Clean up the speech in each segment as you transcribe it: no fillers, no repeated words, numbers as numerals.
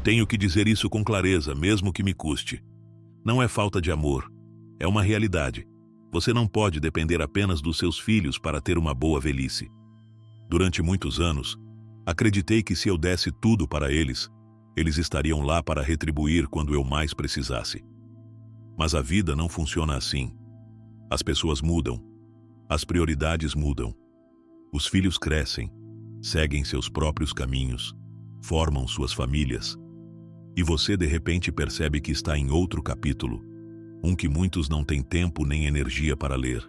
Tenho que dizer isso com clareza, mesmo que me custe. Não é falta de amor, é uma realidade. Você não pode depender apenas dos seus filhos para ter uma boa velhice. Durante muitos anos, acreditei que se eu desse tudo para eles, eles estariam lá para retribuir quando eu mais precisasse. Mas a vida não funciona assim. As pessoas mudam, as prioridades mudam. Os filhos crescem, seguem seus próprios caminhos, formam suas famílias. E você de repente percebe que está em outro capítulo, um que muitos não têm tempo nem energia para ler.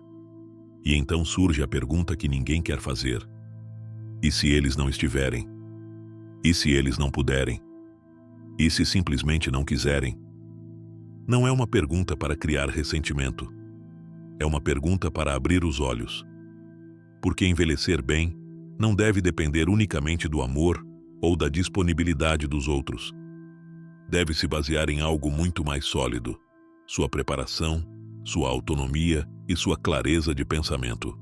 E então surge a pergunta que ninguém quer fazer. E se eles não estiverem? E se eles não puderem? E se simplesmente não quiserem? Não é uma pergunta para criar ressentimento. É uma pergunta para abrir os olhos. Porque envelhecer bem não deve depender unicamente do amor ou da disponibilidade dos outros. Deve se basear em algo muito mais sólido: sua preparação, sua autonomia e sua clareza de pensamento.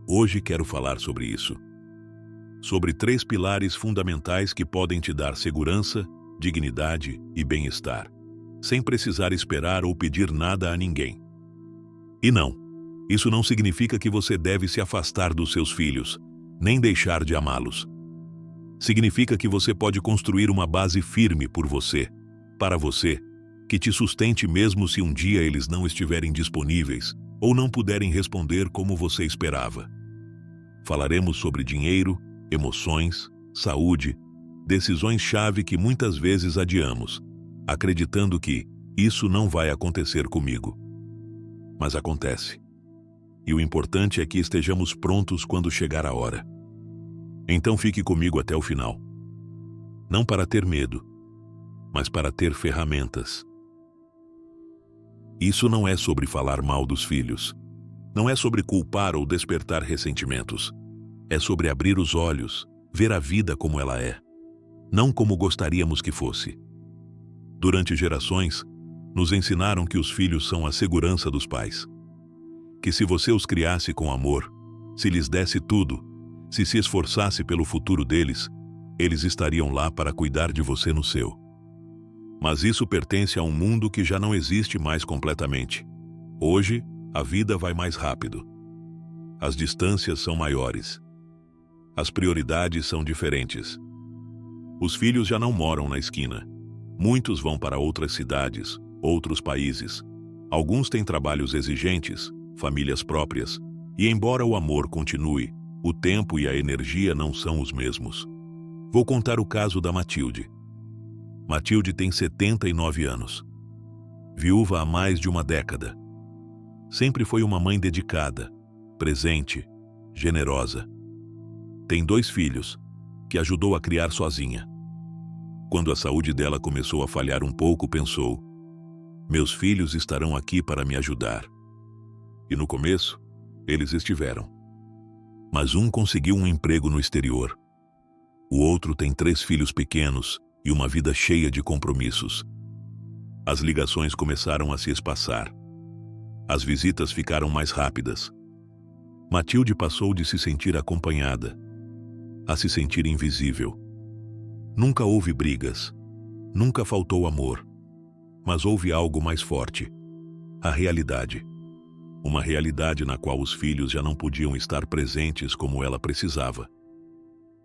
Hoje quero falar sobre isso. Sobre 3 pilares fundamentais que podem te dar segurança, dignidade e bem-estar, sem precisar esperar ou pedir nada a ninguém. E não, isso não significa que você deve se afastar dos seus filhos, nem deixar de amá-los. Significa que você pode construir uma base firme por você, para você, que te sustente mesmo se um dia eles não estiverem disponíveis ou não puderem responder como você esperava. Falaremos sobre dinheiro, emoções, saúde, decisões-chave que muitas vezes adiamos, acreditando que isso não vai acontecer comigo. Mas acontece. E o importante é que estejamos prontos quando chegar a hora. Então fique comigo até o final. Não para ter medo, mas para ter ferramentas. Isso não é sobre falar mal dos filhos. Não é sobre culpar ou despertar ressentimentos. É sobre abrir os olhos, ver a vida como ela é, não como gostaríamos que fosse. Durante gerações, nos ensinaram que os filhos são a segurança dos pais. Que se você os criasse com amor, se lhes desse tudo, se esforçasse pelo futuro deles, eles estariam lá para cuidar de você no seu. Mas isso pertence a um mundo que já não existe mais completamente. Hoje, a vida vai mais rápido. As distâncias são maiores. As prioridades são diferentes. Os filhos já não moram na esquina. Muitos vão para outras cidades, outros países. Alguns têm trabalhos exigentes, famílias próprias, e embora o amor continue, o tempo e a energia não são os mesmos. Vou contar o caso da Matilde. Matilde tem 79 anos. Viúva há mais de uma década. Sempre foi uma mãe dedicada, presente, generosa. Tem 2 filhos, que ajudou a criar sozinha. Quando a saúde dela começou a falhar um pouco, pensou: meus filhos estarão aqui para me ajudar. E no começo, eles estiveram. Mas um conseguiu um emprego no exterior. O outro tem 3 filhos pequenos e uma vida cheia de compromissos. As ligações começaram a se espaçar. As visitas ficaram mais rápidas. Matilde passou de se sentir acompanhada a se sentir invisível. Nunca houve brigas, nunca faltou amor, mas houve algo mais forte: a realidade. Uma realidade na qual os filhos já não podiam estar presentes como ela precisava.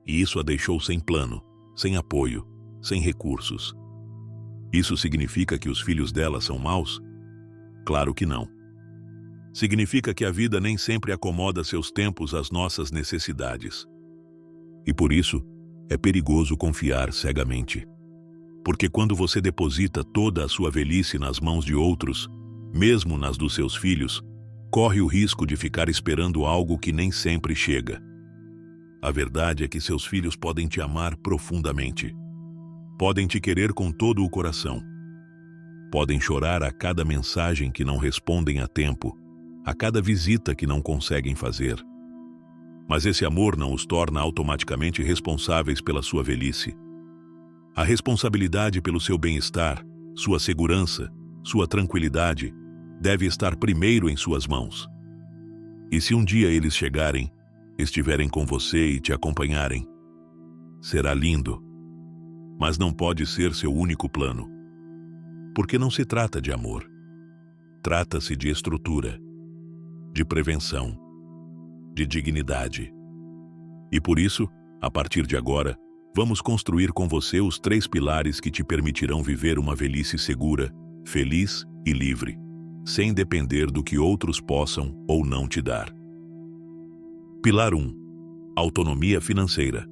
E isso a deixou sem plano, sem apoio, sem recursos. Isso significa que os filhos dela são maus? Claro que não. Significa que a vida nem sempre acomoda seus tempos às nossas necessidades. E por isso, é perigoso confiar cegamente. Porque quando você deposita toda a sua velhice nas mãos de outros, mesmo nas dos seus filhos, corre o risco de ficar esperando algo que nem sempre chega. A verdade é que seus filhos podem te amar profundamente. Podem te querer com todo o coração. Podem chorar a cada mensagem que não respondem a tempo, a cada visita que não conseguem fazer. Mas esse amor não os torna automaticamente responsáveis pela sua velhice. A responsabilidade pelo seu bem-estar, sua segurança, sua tranquilidade, deve estar primeiro em suas mãos. E se um dia eles chegarem, estiverem com você e te acompanharem, será lindo. mas não pode ser seu único plano. Porque não se trata de amor. Trata-se de estrutura, de prevenção, de dignidade. E por isso, a partir de agora, vamos construir com você os 3 pilares que te permitirão viver uma velhice segura, feliz e livre, sem depender do que outros possam ou não te dar. Pilar 1. Autonomia financeira.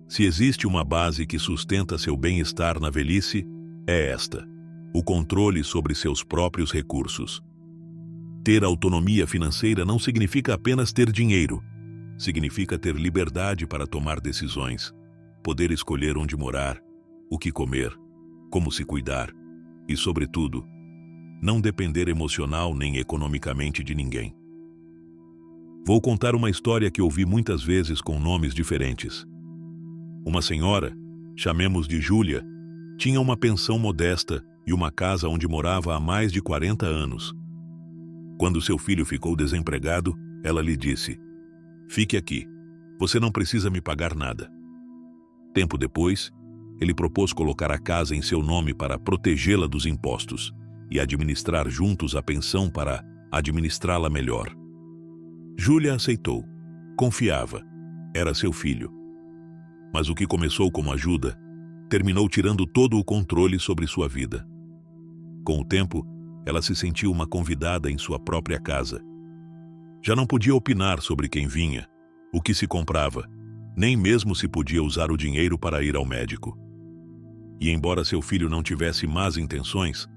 Se existe uma base que sustenta seu bem-estar na velhice, é esta: o controle sobre seus próprios recursos. Ter autonomia financeira não significa apenas ter dinheiro. Significa ter liberdade para tomar decisões, poder escolher onde morar, o que comer, como se cuidar e, sobretudo, não depender emocional nem economicamente de ninguém. Vou contar uma história que ouvi muitas vezes com nomes diferentes. Uma senhora, chamemos de Júlia, tinha uma pensão modesta e uma casa onde morava há mais de 40 anos. Quando seu filho ficou desempregado, ela lhe disse: "Fique aqui, você não precisa me pagar nada." Tempo depois, ele propôs colocar a casa em seu nome para protegê-la dos impostos e administrar juntos a pensão para administrá-la melhor. Júlia aceitou. Confiava. Era seu filho. Mas o que começou como ajuda, terminou tirando todo o controle sobre sua vida. Com o tempo, ela se sentiu uma convidada em sua própria casa. Já não podia opinar sobre quem vinha, o que se comprava, nem mesmo se podia usar o dinheiro para ir ao médico. E embora seu filho não tivesse más intenções,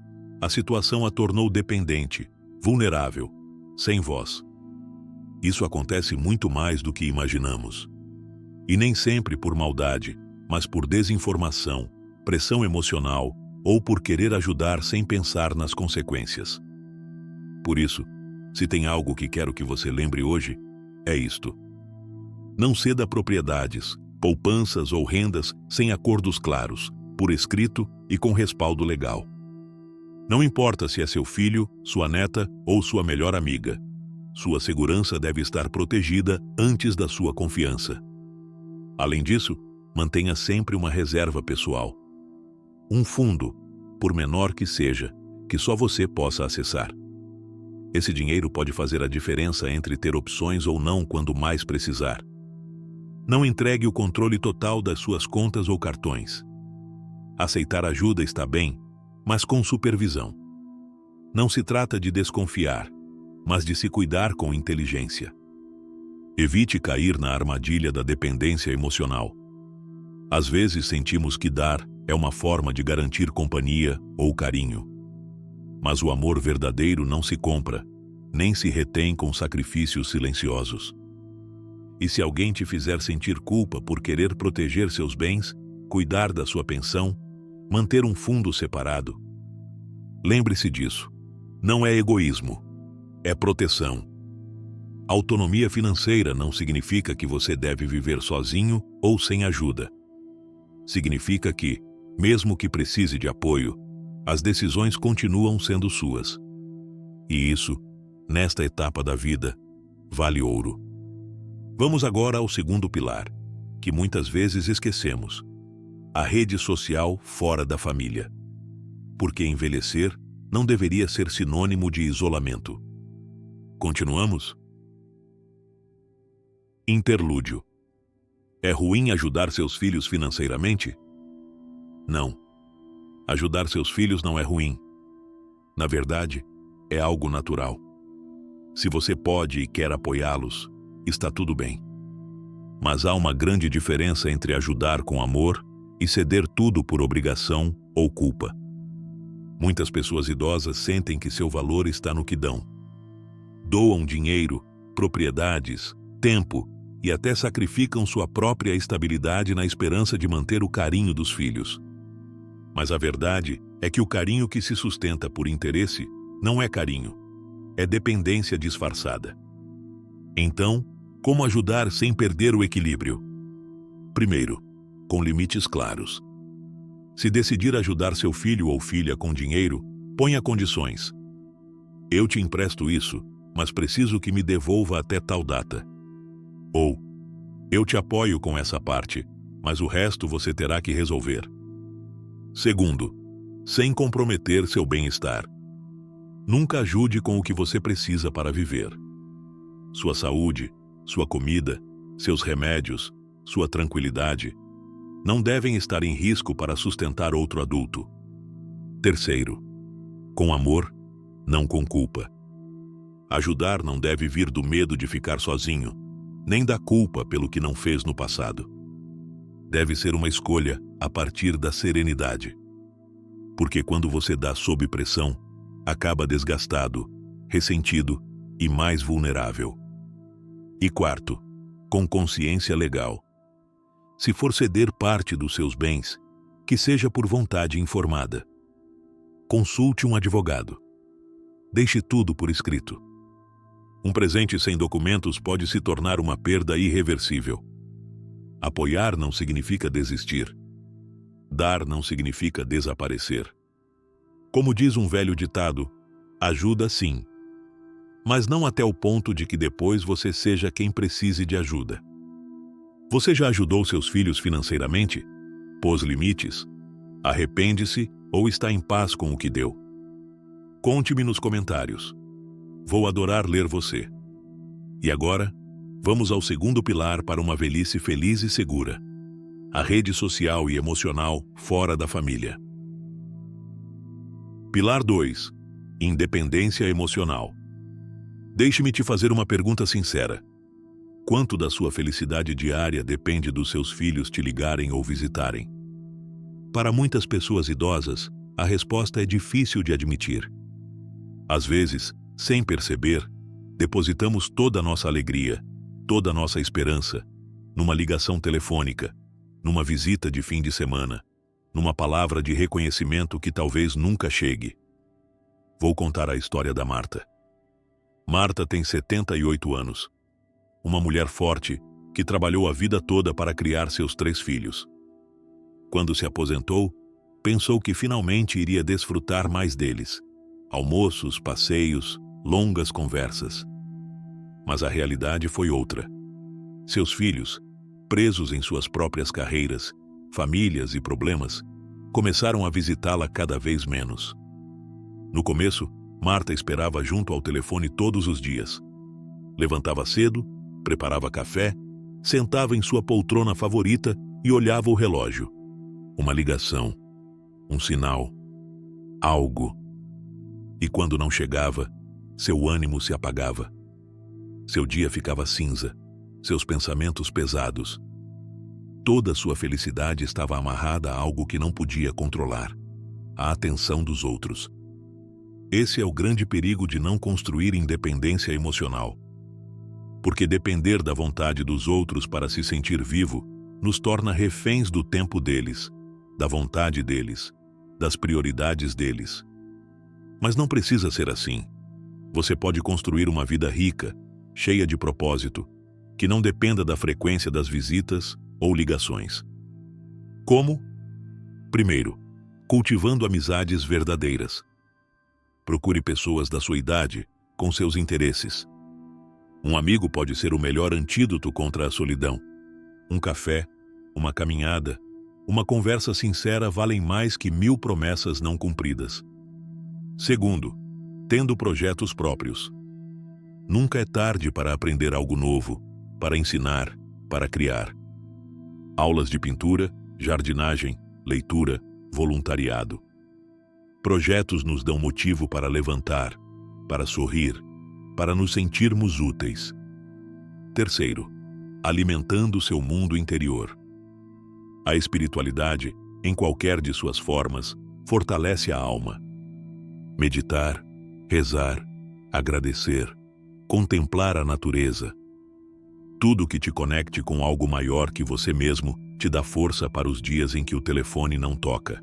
a situação a tornou dependente, vulnerável, sem voz. Isso acontece muito mais do que imaginamos. E nem sempre por maldade, mas por desinformação, pressão emocional ou por querer ajudar sem pensar nas consequências. Por isso, se tem algo que quero que você lembre hoje, é isto: não ceda propriedades, poupanças ou rendas sem acordos claros, por escrito e com respaldo legal. Não importa se é seu filho, sua neta ou sua melhor amiga. Sua segurança deve estar protegida antes da sua confiança. Além disso, mantenha sempre uma reserva pessoal. Um fundo, por menor que seja, que só você possa acessar. Esse dinheiro pode fazer a diferença entre ter opções ou não quando mais precisar. Não entregue o controle total das suas contas ou cartões. Aceitar ajuda está bem, mas com supervisão. Não se trata de desconfiar, mas de se cuidar com inteligência. Evite cair na armadilha da dependência emocional. Às vezes sentimos que dar é uma forma de garantir companhia ou carinho. Mas o amor verdadeiro não se compra, nem se retém com sacrifícios silenciosos. E se alguém te fizer sentir culpa por querer proteger seus bens, cuidar da sua pensão, manter um fundo separado, lembre-se disso. Não é egoísmo, é proteção. Autonomia financeira não significa que você deve viver sozinho ou sem ajuda. Significa que, mesmo que precise de apoio, as decisões continuam sendo suas. E isso, nesta etapa da vida, vale ouro. Vamos agora ao segundo pilar, que muitas vezes esquecemos: a rede social fora da família. Porque envelhecer não deveria ser sinônimo de isolamento. Continuamos? Interlúdio. É ruim ajudar seus filhos financeiramente? Não. Ajudar seus filhos não é ruim. Na verdade, é algo natural. Se você pode e quer apoiá-los, está tudo bem. Mas há uma grande diferença entre ajudar com amor e ceder tudo por obrigação ou culpa. Muitas pessoas idosas sentem que seu valor está no que dão. Doam dinheiro, propriedades, tempo e até sacrificam sua própria estabilidade na esperança de manter o carinho dos filhos. Mas a verdade é que o carinho que se sustenta por interesse não é carinho, é dependência disfarçada. Então, como ajudar sem perder o equilíbrio? Primeiro, com limites claros. Se decidir ajudar seu filho ou filha com dinheiro, ponha condições. Eu te empresto isso, mas preciso que me devolva até tal data. Ou, eu te apoio com essa parte, mas o resto você terá que resolver. Segundo, sem comprometer seu bem-estar. Nunca ajude com o que você precisa para viver. Sua saúde, sua comida, seus remédios, sua tranquilidade não devem estar em risco para sustentar outro adulto. Terceiro, com amor, não com culpa. Ajudar não deve vir do medo de ficar sozinho, nem da culpa pelo que não fez no passado. Deve ser uma escolha a partir da serenidade. Porque quando você dá sob pressão, acaba desgastado, ressentido e mais vulnerável. E quarto, com consciência legal. Se for ceder parte dos seus bens, que seja por vontade informada. Consulte um advogado. Deixe tudo por escrito. Um presente sem documentos pode se tornar uma perda irreversível. Apoiar não significa desistir. Dar não significa desaparecer. Como diz um velho ditado, ajuda sim, mas não até o ponto de que depois você seja quem precise de ajuda. Você já ajudou seus filhos financeiramente? Pôs limites? Arrepende-se ou está em paz com o que deu? Conte-me nos comentários. Vou adorar ler você. E agora, vamos ao segundo pilar para uma velhice feliz e segura: a rede social e emocional fora da família. Pilar 2. Independência emocional. Deixe-me te fazer uma pergunta sincera. Quanto da sua felicidade diária depende dos seus filhos te ligarem ou visitarem? Para muitas pessoas idosas, a resposta é difícil de admitir. Às vezes, sem perceber, depositamos toda a nossa alegria, toda a nossa esperança, numa ligação telefônica, numa visita de fim de semana, numa palavra de reconhecimento que talvez nunca chegue. Vou contar a história da Marta. Marta tem 78 anos. Uma mulher forte que trabalhou a vida toda para criar seus 3 filhos. Quando se aposentou, pensou que finalmente iria desfrutar mais deles. Almoços, passeios, longas conversas. Mas a realidade foi outra. Seus filhos, presos em suas próprias carreiras, famílias e problemas, começaram a visitá-la cada vez menos. No começo, Marta esperava junto ao telefone todos os dias. Levantava cedo, preparava café, sentava em sua poltrona favorita e olhava o relógio. Uma ligação, um sinal, algo. E quando não chegava, seu ânimo se apagava. Seu dia ficava cinza, seus pensamentos pesados. Toda sua felicidade estava amarrada a algo que não podia controlar: a atenção dos outros. Esse é o grande perigo de não construir independência emocional. Porque depender da vontade dos outros para se sentir vivo nos torna reféns do tempo deles, da vontade deles, das prioridades deles. Mas não precisa ser assim. Você pode construir uma vida rica, cheia de propósito, que não dependa da frequência das visitas ou ligações. Como? Primeiro, cultivando amizades verdadeiras. Procure pessoas da sua idade, com seus interesses. Um amigo pode ser o melhor antídoto contra a solidão. Um café, uma caminhada, uma conversa sincera valem mais que 1000 promessas não cumpridas. Segundo, tendo projetos próprios. Nunca é tarde para aprender algo novo, para ensinar, para criar. Aulas de pintura, jardinagem, leitura, voluntariado. Projetos nos dão motivo para levantar, para sorrir, para nos sentirmos úteis. Terceiro, alimentando seu mundo interior. A espiritualidade, em qualquer de suas formas, fortalece a alma. Meditar, rezar, agradecer, contemplar a natureza. Tudo que te conecte com algo maior que você mesmo te dá força para os dias em que o telefone não toca.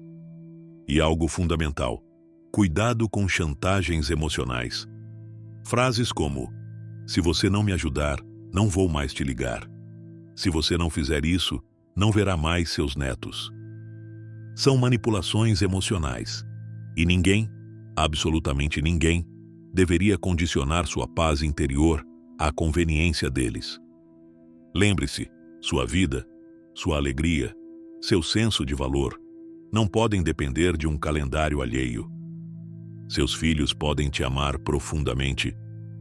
E algo fundamental: cuidado com chantagens emocionais. Frases como: se você não me ajudar, não vou mais te ligar. Se você não fizer isso, não verá mais seus netos. São manipulações emocionais. E ninguém, absolutamente ninguém, deveria condicionar sua paz interior à conveniência deles. Lembre-se, sua vida, sua alegria, seu senso de valor, não podem depender de um calendário alheio. Seus filhos podem te amar profundamente,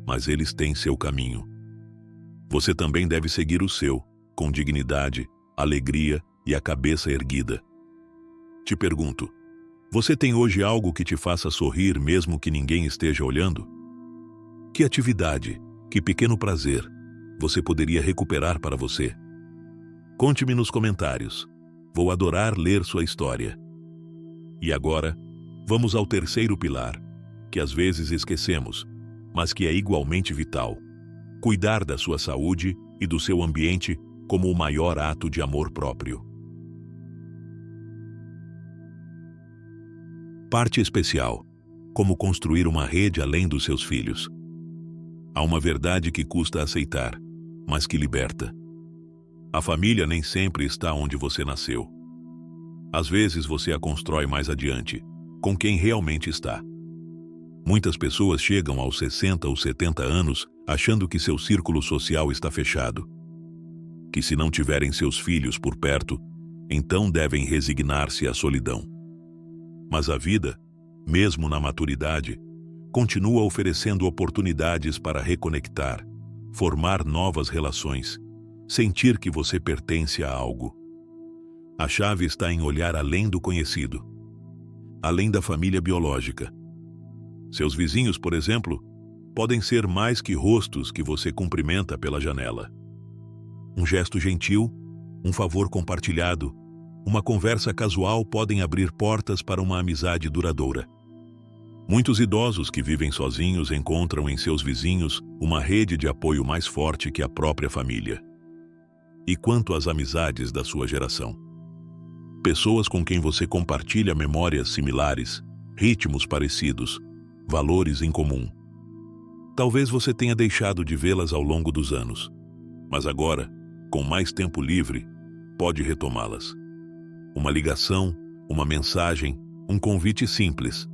mas eles têm seu caminho. Você também deve seguir o seu, com dignidade, alegria e a cabeça erguida. Te pergunto, você tem hoje algo que te faça sorrir mesmo que ninguém esteja olhando? Que atividade, que pequeno prazer você poderia recuperar para você? Conte-me nos comentários. Vou adorar ler sua história. E agora, vamos ao terceiro pilar, que às vezes esquecemos, mas que é igualmente vital: cuidar da sua saúde e do seu ambiente como o maior ato de amor próprio. Parte especial: como construir uma rede além dos seus filhos. Há uma verdade que custa aceitar, mas que liberta. A família nem sempre está onde você nasceu. Às vezes você a constrói mais adiante, com quem realmente está. Muitas pessoas chegam aos 60 ou 70 anos achando que seu círculo social está fechado. Que se não tiverem seus filhos por perto, então devem resignar-se à solidão. Mas a vida, mesmo na maturidade, continua oferecendo oportunidades para reconectar, formar novas relações, sentir que você pertence a algo. A chave está em olhar além do conhecido, além da família biológica. Seus vizinhos, por exemplo, podem ser mais que rostos que você cumprimenta pela janela. Um gesto gentil, um favor compartilhado, uma conversa casual podem abrir portas para uma amizade duradoura. Muitos idosos que vivem sozinhos encontram em seus vizinhos uma rede de apoio mais forte que a própria família. E quanto às amizades da sua geração? Pessoas com quem você compartilha memórias similares, ritmos parecidos, valores em comum. Talvez você tenha deixado de vê-las ao longo dos anos, mas agora, com mais tempo livre, pode retomá-las. Uma ligação, uma mensagem, um convite simples.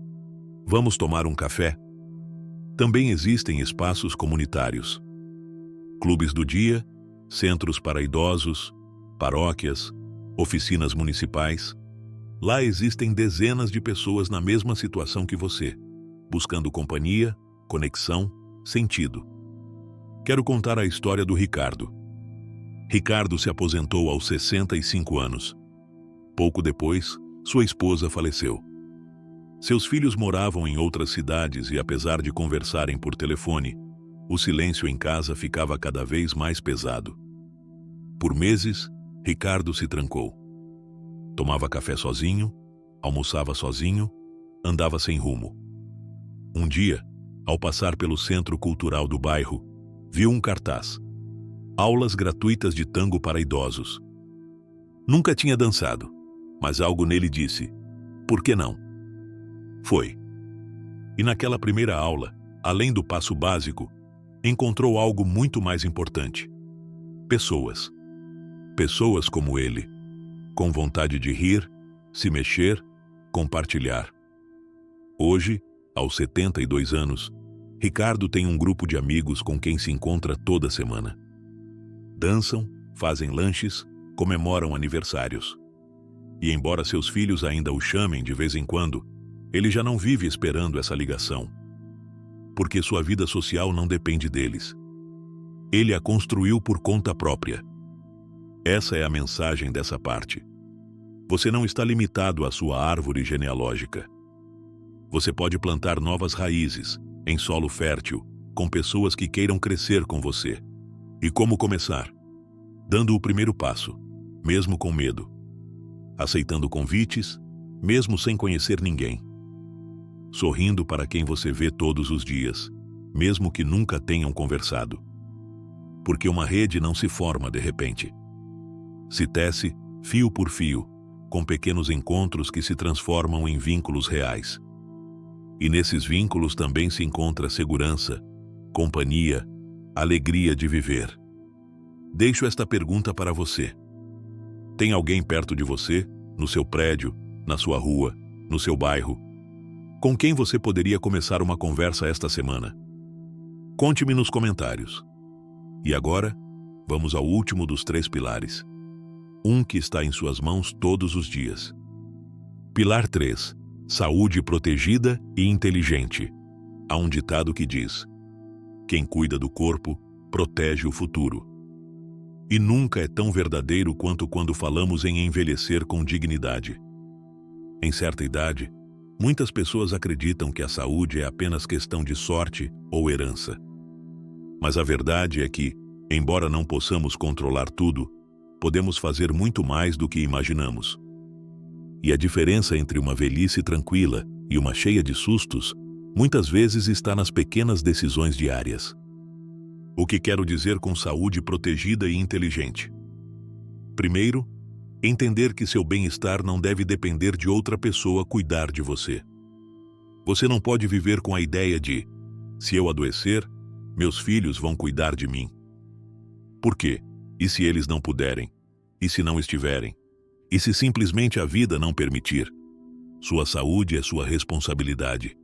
Vamos tomar um café? Também existem espaços comunitários. Clubes do dia, centros para idosos, paróquias, oficinas municipais. Lá existem dezenas de pessoas na mesma situação que você, buscando companhia, conexão, sentido. Quero contar a história do Ricardo. Ricardo se aposentou aos 65 anos. Pouco depois, sua esposa faleceu. Seus filhos moravam em outras cidades e, apesar de conversarem por telefone, o silêncio em casa ficava cada vez mais pesado. Por meses, Ricardo se trancou. Tomava café sozinho, almoçava sozinho, andava sem rumo. Um dia, ao passar pelo centro cultural do bairro, viu um cartaz: aulas gratuitas de tango para idosos. Nunca tinha dançado, mas algo nele disse: por que não? Foi. E naquela primeira aula, além do passo básico, encontrou algo muito mais importante: pessoas. Pessoas como ele, com vontade de rir, se mexer, compartilhar. Hoje, aos 72 anos, Ricardo tem um grupo de amigos com quem se encontra toda semana. Dançam, fazem lanches, comemoram aniversários. E embora seus filhos ainda o chamem de vez em quando, ele já não vive esperando essa ligação, porque sua vida social não depende deles. Ele a construiu por conta própria. Essa é a mensagem dessa parte. Você não está limitado à sua árvore genealógica. Você pode plantar novas raízes, em solo fértil, com pessoas que queiram crescer com você. E como começar? Dando o primeiro passo, mesmo com medo. Aceitando convites, mesmo sem conhecer ninguém. Sorrindo para quem você vê todos os dias, mesmo que nunca tenham conversado. Porque uma rede não se forma de repente. Se tece, fio por fio, com pequenos encontros que se transformam em vínculos reais. E nesses vínculos também se encontra segurança, companhia, alegria de viver. Deixo esta pergunta para você. Tem alguém perto de você, no seu prédio, na sua rua, no seu bairro, com quem você poderia começar uma conversa esta semana? Conte-me nos comentários. E agora, vamos ao último dos 3 pilares. Um que está em suas mãos todos os dias. Pilar 3. Saúde protegida e inteligente. Há um ditado que diz: quem cuida do corpo, protege o futuro. E nunca é tão verdadeiro quanto quando falamos em envelhecer com dignidade. Em certa idade, muitas pessoas acreditam que a saúde é apenas questão de sorte ou herança. Mas a verdade é que, embora não possamos controlar tudo, podemos fazer muito mais do que imaginamos. E a diferença entre uma velhice tranquila e uma cheia de sustos, muitas vezes está nas pequenas decisões diárias. O que quero dizer com saúde protegida e inteligente? Primeiro, entender que seu bem-estar não deve depender de outra pessoa cuidar de você. Você não pode viver com a ideia de: se eu adoecer, meus filhos vão cuidar de mim. Por quê? E se eles não puderem? E se não estiverem? E se simplesmente a vida não permitir? Sua saúde é sua responsabilidade.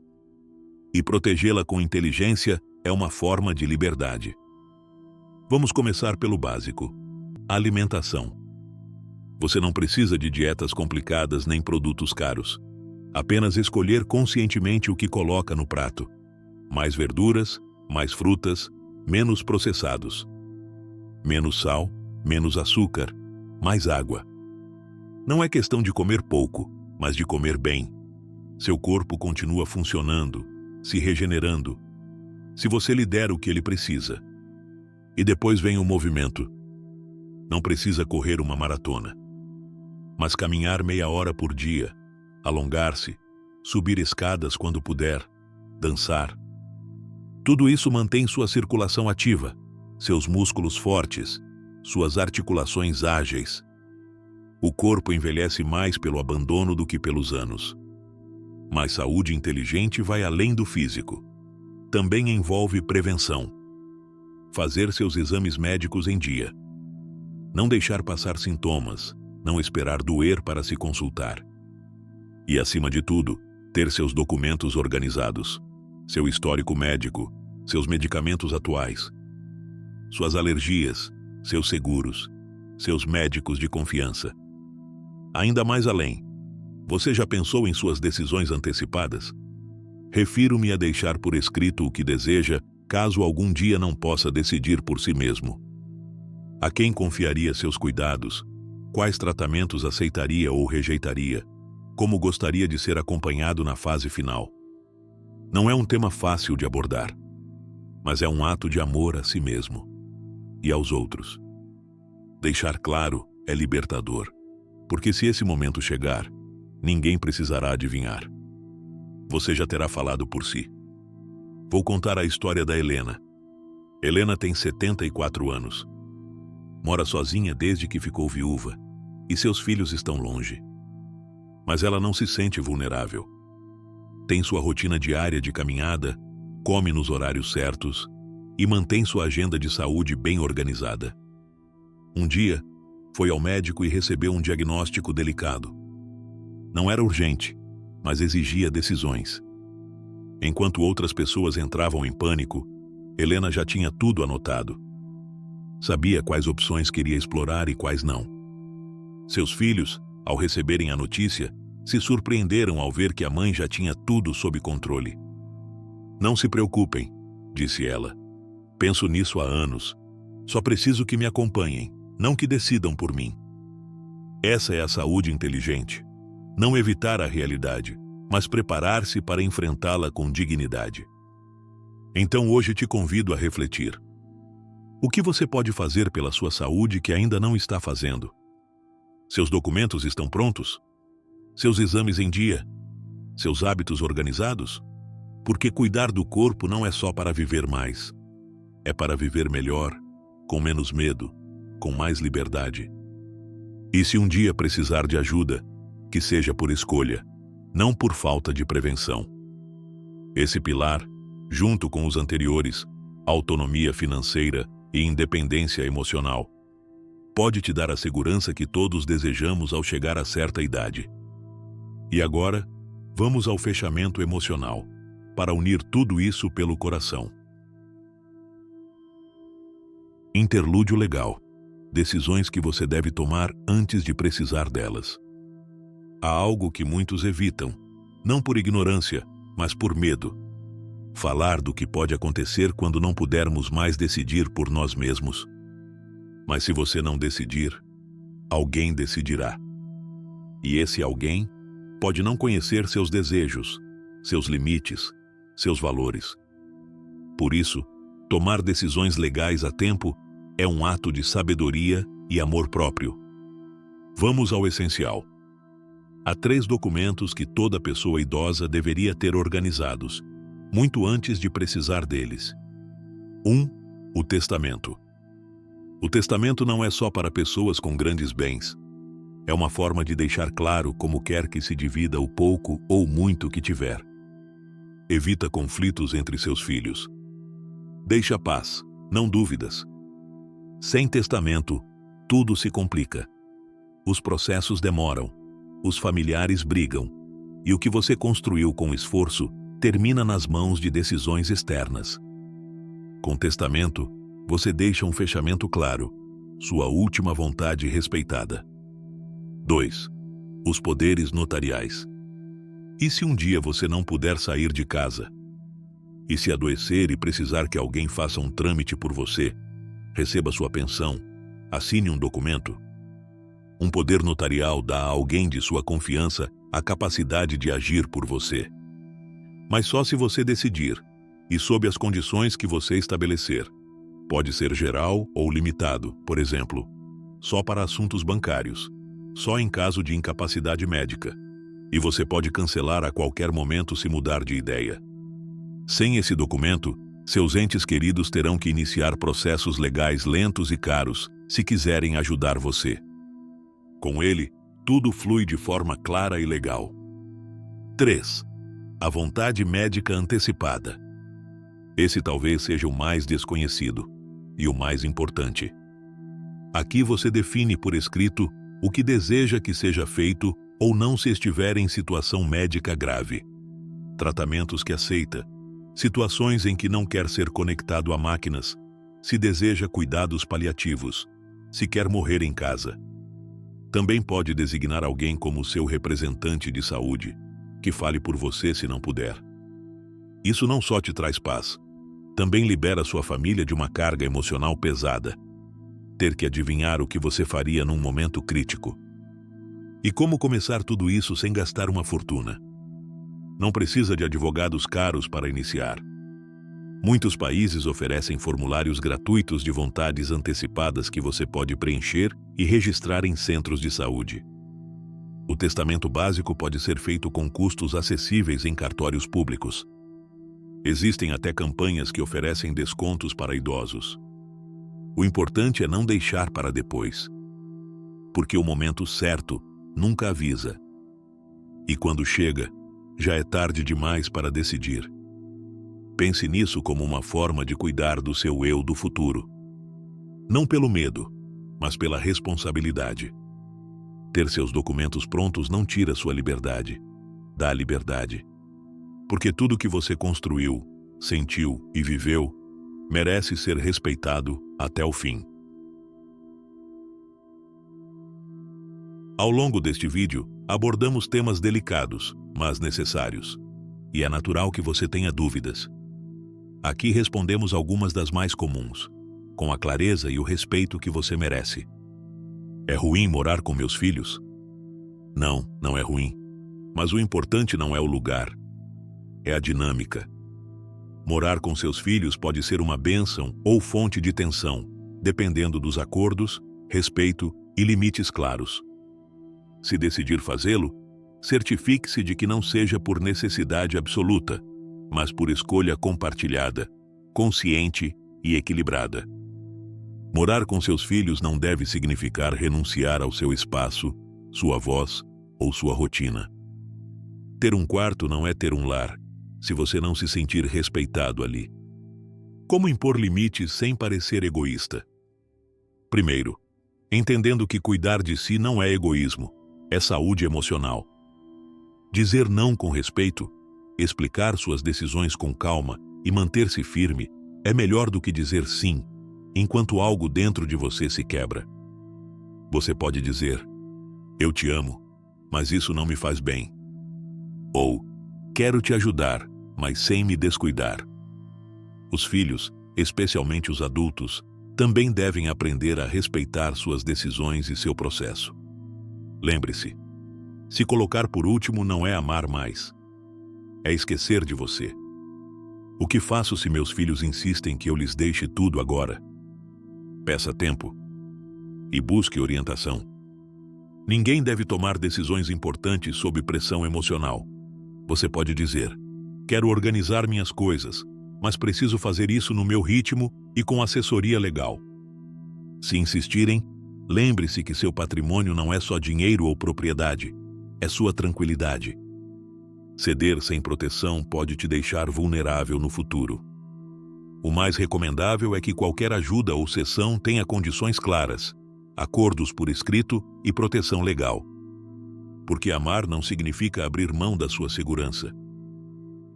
E protegê-la com inteligência é uma forma de liberdade. Vamos começar pelo básico: alimentação. Você não precisa de dietas complicadas nem produtos caros. Apenas escolher conscientemente o que coloca no prato. Mais verduras, mais frutas, menos processados. Menos sal, menos açúcar, mais água. Não é questão de comer pouco, mas de comer bem. Seu corpo continua funcionando, se regenerando, se você lhe der o que ele precisa. E depois vem o movimento. Não precisa correr uma maratona, mas caminhar meia hora por dia, alongar-se, subir escadas quando puder, dançar. Tudo isso mantém sua circulação ativa, seus músculos fortes, suas articulações ágeis. O corpo envelhece mais pelo abandono do que pelos anos. Mas saúde inteligente vai além do físico. Também envolve prevenção. Fazer seus exames médicos em dia. Não deixar passar sintomas, não esperar doer para se consultar. E, acima de tudo, ter seus documentos organizados. Seu histórico médico, seus medicamentos atuais, suas alergias, seus seguros, seus médicos de confiança. Ainda mais além, você já pensou em suas decisões antecipadas? Refiro-me a deixar por escrito o que deseja, caso algum dia não possa decidir por si mesmo. A quem confiaria seus cuidados? Quais tratamentos aceitaria ou rejeitaria? Como gostaria de ser acompanhado na fase final? Não é um tema fácil de abordar, mas é um ato de amor a si mesmo e aos outros. Deixar claro é libertador, porque se esse momento chegar, ninguém precisará adivinhar. Você já terá falado por si. Vou contar a história da Helena. Helena tem 74 anos. Mora sozinha desde que ficou viúva, e seus filhos estão longe. Mas ela não se sente vulnerável. Tem sua rotina diária de caminhada, come nos horários certos e mantém sua agenda de saúde bem organizada. Um dia, foi ao médico e recebeu um diagnóstico delicado. Não era urgente, mas exigia decisões. Enquanto outras pessoas entravam em pânico, Helena já tinha tudo anotado. Sabia quais opções queria explorar e quais não. Seus filhos, ao receberem a notícia, se surpreenderam ao ver que a mãe já tinha tudo sob controle. Não se preocupem, disse ela. Penso nisso há anos. Só preciso que me acompanhem, não que decidam por mim. Essa é a saúde inteligente. Não evitar a realidade, mas preparar-se para enfrentá-la com dignidade. Então hoje te convido a refletir. O que você pode fazer pela sua saúde que ainda não está fazendo? Seus documentos estão prontos? Seus exames em dia? Seus hábitos organizados? Porque cuidar do corpo não é só para viver mais. É para viver melhor, com menos medo, com mais liberdade. E se um dia precisar de ajuda, que seja por escolha, não por falta de prevenção. Esse pilar, junto com os anteriores, autonomia financeira e independência emocional, pode te dar a segurança que todos desejamos ao chegar a certa idade. E agora, vamos ao fechamento emocional, para unir tudo isso pelo coração. Interlúdio legal. Decisões que você deve tomar antes de precisar delas. há algo que muitos evitam, não por ignorância, mas por medo. Falar do que pode acontecer quando não pudermos mais decidir por nós mesmos. Mas se você não decidir, alguém decidirá. E esse alguém pode não conhecer seus desejos, seus limites, seus valores. Por isso, tomar decisões legais a tempo é um ato de sabedoria e amor próprio. Vamos ao essencial. Há 3 documentos que toda pessoa idosa deveria ter organizados, muito antes de precisar deles. 1. O testamento. O testamento não é só para pessoas com grandes bens. É uma forma de deixar claro como quer que se divida o pouco ou muito que tiver. Evita conflitos entre seus filhos. Deixa paz, não dúvidas. Sem testamento, tudo se complica. Os processos demoram, os familiares brigam, e o que você construiu com esforço termina nas mãos de decisões externas. Com testamento, você deixa um fechamento claro, sua última vontade respeitada. 2. Os poderes notariais. E se um dia você não puder sair de casa? E se adoecer e precisar que alguém faça um trâmite por você, receba sua pensão, assine um documento? Um poder notarial dá a alguém de sua confiança a capacidade de agir por você. Mas só se você decidir, e sob as condições que você estabelecer. Pode ser geral ou limitado, por exemplo, só para assuntos bancários, só em caso de incapacidade médica, e você pode cancelar a qualquer momento se mudar de ideia. Sem esse documento, seus entes queridos terão que iniciar processos legais lentos e caros se quiserem ajudar você. Com ele, tudo flui de forma clara e legal. 3. A vontade médica antecipada. Esse talvez seja o mais desconhecido e o mais importante. Aqui você define por escrito o que deseja que seja feito ou não se estiver em situação médica grave. Tratamentos que aceita, situações em que não quer ser conectado a máquinas, se deseja cuidados paliativos, se quer morrer em casa. Também pode designar alguém como seu representante de saúde, que fale por você se não puder. Isso não só te traz paz, também libera sua família de uma carga emocional pesada. Ter que adivinhar o que você faria num momento crítico. E como começar tudo isso sem gastar uma fortuna? Não precisa de advogados caros para iniciar. Muitos países oferecem formulários gratuitos de vontades antecipadas que você pode preencher e registrar em centros de saúde. O testamento básico pode ser feito com custos acessíveis em cartórios públicos. Existem até campanhas que oferecem descontos para idosos. O importante é não deixar para depois, porque o momento certo nunca avisa. E quando chega, já é tarde demais para decidir. Pense nisso como uma forma de cuidar do seu eu do futuro. Não pelo medo, mas pela responsabilidade. Ter seus documentos prontos não tira sua liberdade, dá liberdade. Porque tudo que você construiu, sentiu e viveu merece ser respeitado até o fim. Ao longo deste vídeo, abordamos temas delicados, mas necessários. E é natural que você tenha dúvidas. Aqui respondemos algumas das mais comuns, com a clareza e o respeito que você merece. É ruim morar com meus filhos? Não, não é ruim. Mas o importante não é o lugar. É a dinâmica. Morar com seus filhos pode ser uma bênção ou fonte de tensão, dependendo dos acordos, respeito e limites claros. Se decidir fazê-lo, certifique-se de que não seja por necessidade absoluta, mas por escolha compartilhada, consciente e equilibrada. Morar com seus filhos não deve significar renunciar ao seu espaço, sua voz ou sua rotina. Ter um quarto não é ter um lar, se você não se sentir respeitado ali. Como impor limites sem parecer egoísta? Primeiro, entendendo que cuidar de si não é egoísmo, é saúde emocional. Dizer não com respeito, explicar suas decisões com calma e manter-se firme é melhor do que dizer sim, enquanto algo dentro de você se quebra. Você pode dizer, eu te amo, mas isso não me faz bem. Ou, quero te ajudar, mas sem me descuidar. Os filhos, especialmente os adultos, também devem aprender a respeitar suas decisões e seu processo. Lembre-se, se colocar por último não é amar mais. É esquecer de você. O que faço se meus filhos insistem que eu lhes deixe tudo agora? Peça tempo e busque orientação. Ninguém deve tomar decisões importantes sob pressão emocional. Você pode dizer: quero organizar minhas coisas, mas preciso fazer isso no meu ritmo e com assessoria legal. Se insistirem, lembre-se que seu patrimônio não é só dinheiro ou propriedade, é sua tranquilidade. Ceder sem proteção pode te deixar vulnerável no futuro. O mais recomendável é que qualquer ajuda ou cessão tenha condições claras, acordos por escrito e proteção legal. Porque amar não significa abrir mão da sua segurança.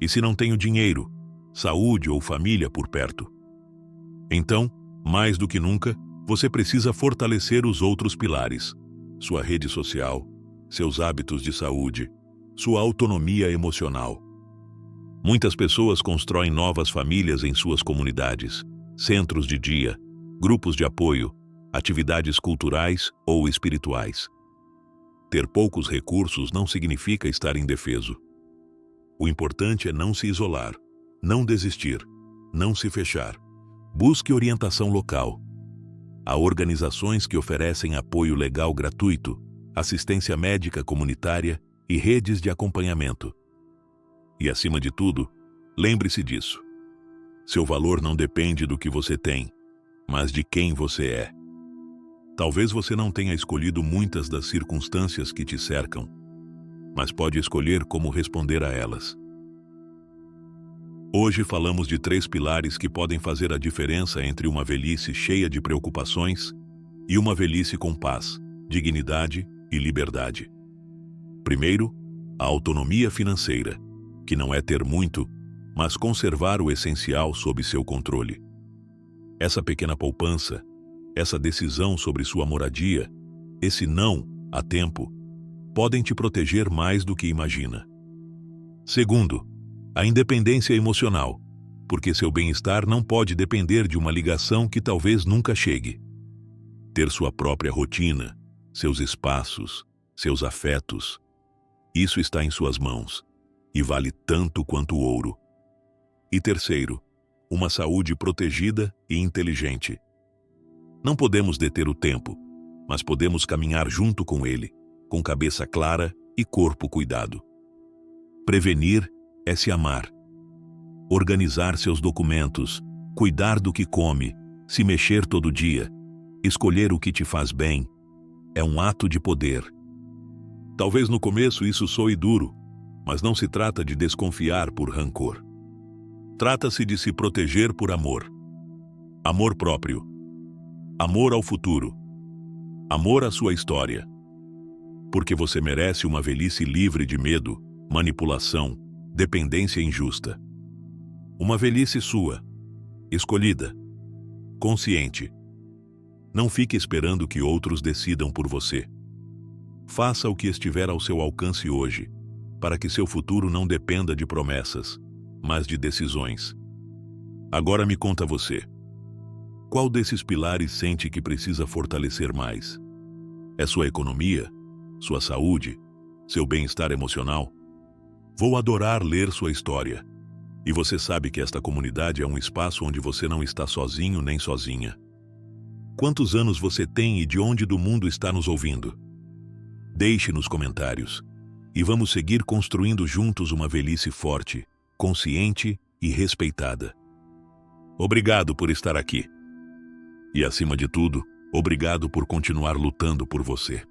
E se não tenho dinheiro, saúde ou família por perto? Então, mais do que nunca, você precisa fortalecer os outros pilares: sua rede social, seus hábitos de saúde, sua autonomia emocional. Muitas pessoas constroem novas famílias em suas comunidades, centros de dia, grupos de apoio, atividades culturais ou espirituais. Ter poucos recursos não significa estar indefeso. O importante é não se isolar, não desistir, não se fechar. Busque orientação local. Há organizações que oferecem apoio legal gratuito, assistência médica comunitária e redes de acompanhamento. E, acima de tudo, lembre-se disso. Seu valor não depende do que você tem, mas de quem você é. Talvez você não tenha escolhido muitas das circunstâncias que te cercam, mas pode escolher como responder a elas. Hoje falamos de 3 pilares que podem fazer a diferença entre uma velhice cheia de preocupações e uma velhice com paz, dignidade e liberdade. Primeiro, a autonomia financeira, que não é ter muito, mas conservar o essencial sob seu controle. Essa pequena poupança, essa decisão sobre sua moradia, esse não a tempo, podem te proteger mais do que imagina. Segundo, a independência emocional, porque seu bem-estar não pode depender de uma ligação que talvez nunca chegue. Ter sua própria rotina, seus espaços, seus afetos, isso está em suas mãos e vale tanto quanto o ouro. E terceiro, uma saúde protegida e inteligente. Não podemos deter o tempo, mas podemos caminhar junto com ele, com cabeça clara e corpo cuidado. Prevenir é se amar. Organizar seus documentos, cuidar do que come, se mexer todo dia, escolher o que te faz bem, é um ato de poder. Talvez no começo isso soe duro, mas não se trata de desconfiar por rancor. Trata-se de se proteger por amor. Amor próprio. Amor ao futuro. Amor à sua história. Porque você merece uma velhice livre de medo, manipulação, dependência injusta. Uma velhice sua, escolhida, consciente. Não fique esperando que outros decidam por você. Faça o que estiver ao seu alcance hoje, para que seu futuro não dependa de promessas, mas de decisões. Agora me conta você. Qual desses pilares sente que precisa fortalecer mais? É sua economia? Sua saúde? Seu bem-estar emocional? Vou adorar ler sua história. E você sabe que esta comunidade é um espaço onde você não está sozinho nem sozinha. Quantos anos você tem e de onde do mundo está nos ouvindo? Deixe nos comentários. E vamos seguir construindo juntos uma velhice forte, consciente e respeitada. Obrigado por estar aqui. E, acima de tudo, obrigado por continuar lutando por você.